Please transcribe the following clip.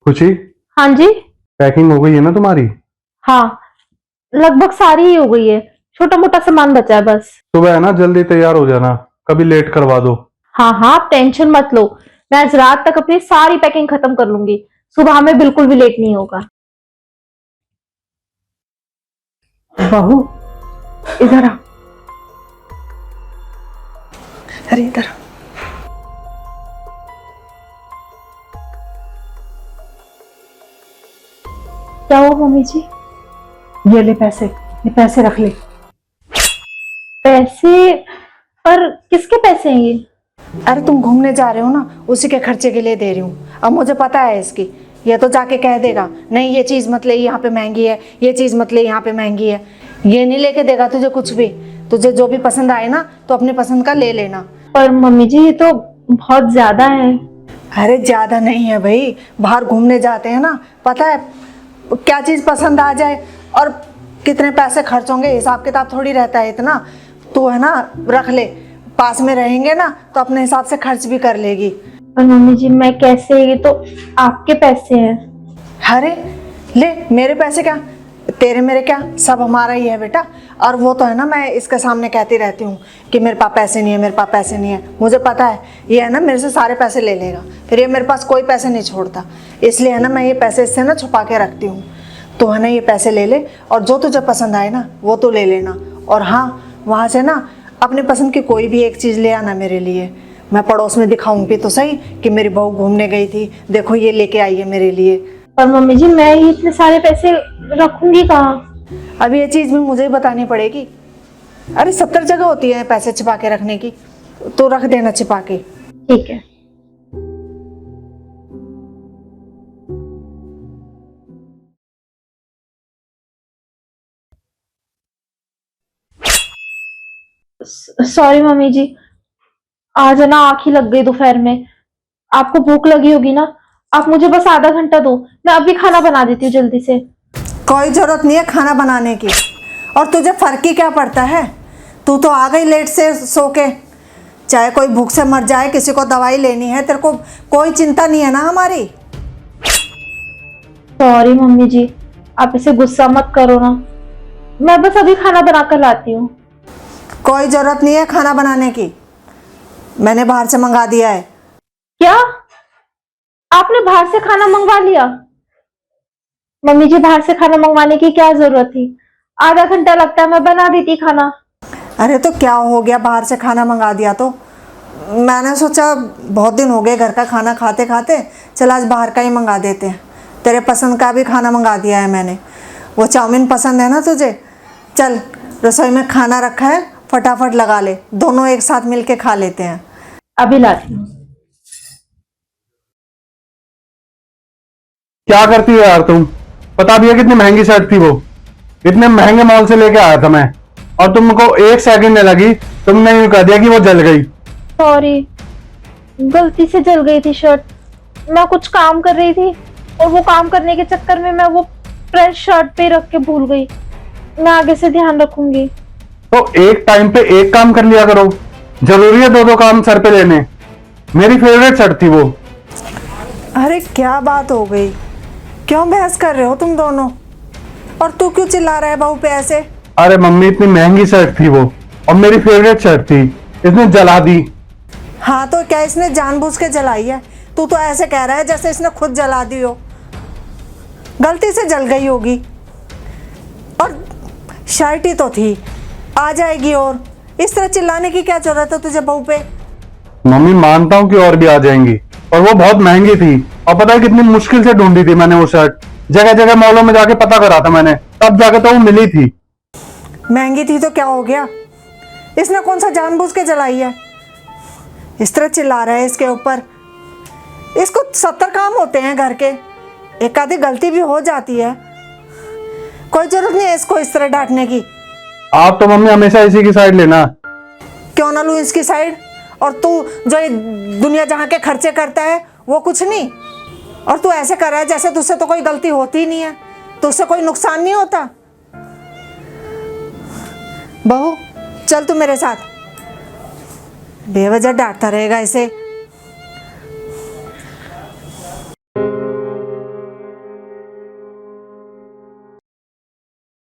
खुशी, हाँ जी। पैकिंग हो गई है ना तुम्हारी? हाँ, लगभग सारी ही हो गई है। छोटा मोटा सामान बचा है बस। सुबह है ना, जल्दी तैयार हो जाना, कभी लेट करवा दो। हाँ हाँ, आप टेंशन मत लो। मैं आज रात तक अपनी सारी पैकिंग खत्म कर लूंगी। सुबह हमें बिल्कुल भी लेट नहीं होगा। बहू, इधर आ। अरे इधर। क्या हुआ मम्मी जी? ये ले पैसे, ये पैसे रख ले। पैसे? पर किसके पैसे हैं ये? अरे तुम घूमने जा रहे हो ना, उसी के खर्चे के लिए दे रही हूँ। अब मुझे पता है इसकी, ये तो जाके कह देगा नहीं ये चीज़ मत ले यहाँ पे महंगी है, ये चीज़ मत ले यहाँ पे महंगी है। ये नहीं लेके देगा तुझे कुछ भी। तुझे जो भी पसंद आए ना तो अपनी पसंद का ले लेना। पर मम्मी जी, ये तो बहुत ज्यादा है। अरे ज्यादा नहीं है भाई, बाहर घूमने जाते हैं ना, पता है क्या चीज़ पसंद आ जाए और कितने पैसे खर्च होंगे, हिसाब किताब थोड़ी रहता है इतना। तो है ना, रख ले, पास में रहेंगे ना तो अपने हिसाब से खर्च भी कर लेगी। पर मम्मी जी, मैं कैसे? ये तो आपके पैसे हैं। अरे ले, मेरे पैसे क्या, तेरे मेरे क्या, सब हमारा ही है बेटा। और वो तो है ना, मैं इसके सामने कहती रहती हूँ कि मेरे पास पैसे नहीं है, मेरे पास पैसे नहीं है। मुझे पता है ये है ना मेरे से सारे पैसे ले लेगा, फिर ये मेरे पास कोई पैसे नहीं छोड़ता। इसलिए है ना मैं ये पैसे इससे ना छुपा के रखती हूँ। तो है ना ये पैसे ले ले और जो तुझे पसंद आए ना वो तो ले लेना। और हाँ, वहाँ से ना अपनी पसंद की कोई भी एक चीज़ ले आना मेरे लिए। मैं पड़ोस में दिखाऊंगी तो सही कि मेरी बहू घूमने गई थी, देखो ये लेके आई है मेरे लिए। पर मम्मी जी, मैं ही इतने सारे पैसे रखूंगी कहाँ? अब ये चीज़ भी मुझे ही बतानी पड़ेगी। अरे 70 जगह होती है पैसे छिपा के रखने की, तो रख देना छिपा के। ठीक है। सॉरी मम्मी जी, आज है ना आँख ही लग गई दोपहर में। आपको भूख लगी होगी ना, आप मुझे बस आधा घंटा दो, मैं अभी खाना बना देती हूँ जल्दी से। कोई जरूरत नहीं है खाना बनाने की, और तुझे फर्क ही क्या पड़ता है। तू तो आ गई लेट से सो के, चाहे कोई भूख से मर जाए, किसी को दवाई लेनी है, तेरे को कोई चिंता नहीं है ना हमारी। सॉरी मम्मी जी, आप इसे गुस्सा मत करो ना, मैं बस अभी खाना बना कर लाती हूँ। कोई जरूरत नहीं है खाना बनाने की, मैंने बाहर से मंगा दिया है। क्या? आपने बाहर से खाना मंगवा लिया? मम्मी जी, बाहर से खाना मंगवाने की क्या जरूरत थी? आधा घंटा लगता है, मैं बना देती खाना। अरे तो क्या हो गया, बाहर से खाना मंगा दिया तो? मैंने सोचा बहुत दिन हो गए घर का खाना खाते खाते, चल आज बाहर का ही मंगा देते हैं। तेरे पसंद का भी खाना मंगा दिया है मैंने। वो चाउमीन पसंद है ना तुझे, चल रसोई में खाना रखा है, फटाफट लगा ले, दोनों एक साथ मिल के खा लेते हैं। अभी लाती हूँ। क्या करती हो यार तुम? पता भी है कितनी महंगी शर्ट थी वो, इतने महंगे मॉल से लेके आया था मैं, और तुमको एक सेकंड नहीं लगी, तुमने यूं कह दिया कि वो जल गई। सॉरी, गलती से जल गई थी शर्ट। मैं कुछ काम कर रही थी और वो काम करने के चक्कर में मैं वो प्रेस शर्ट पे रख के भूल गई। मैं आगे से ध्यान रखूंगी। तो एक टाइम पे एक काम कर लिया करो, जरूरी है दो दो काम सर पे लेने? मेरी फेवरेट शर्ट थी वो। अरे क्या बात हो गई, क्यों बहस कर रहे हो तुम दोनों? और तू क्यों चिल्ला रहा है बहू पे ऐसे? अरे मम्मी, इतनी महंगी शर्ट थी वो और मेरी फेवरेट शर्ट थी, इसने जला दी। हाँ तो क्या इसने जानबूझ के जलाई है? तू तो ऐसे कह रहा है जैसे इसने खुद जला दी हो। गलती से जल गई होगी, और शर्ट ही तो थी, आ जाएगी। और इस तरह चिल्लाने की क्या जरूरत है तुझे बहू पे? मम्मी मानता हूँ कि और भी आ जाएंगी, और वो बहुत महंगी थी, और पता है कितनी मुश्किल से ढूंढी थी मैंने वो शर्ट, जगह जगह मॉलों में जाके पता करा था मैंने, तब जाके तो वो मिली थी। महंगी थी तो क्या हो गया, इसने कौन सा जानबूझ के जलाई है? इस तरह चिल्ला रहा है इसके ऊपर। इसको 70 काम होते हैं घर के, एक आधी गलती भी हो जाती है, कोई जरूरत नहीं है इसको इस तरह डांटने की। आप तो मम्मी हमेशा इसी की साइड लेना। क्यों ना लूं इसकी साइड? और तू जो ये दुनिया जहाँ के खर्चे करता है वो कुछ नहीं, और तू ऐसे कर रहा है जैसे तुझसे तो कोई गलती होती ही नहीं है, तुझसे कोई नुकसान नहीं होता। बहू चल तू मेरे साथ, बेवजह डांटता रहेगा इसे।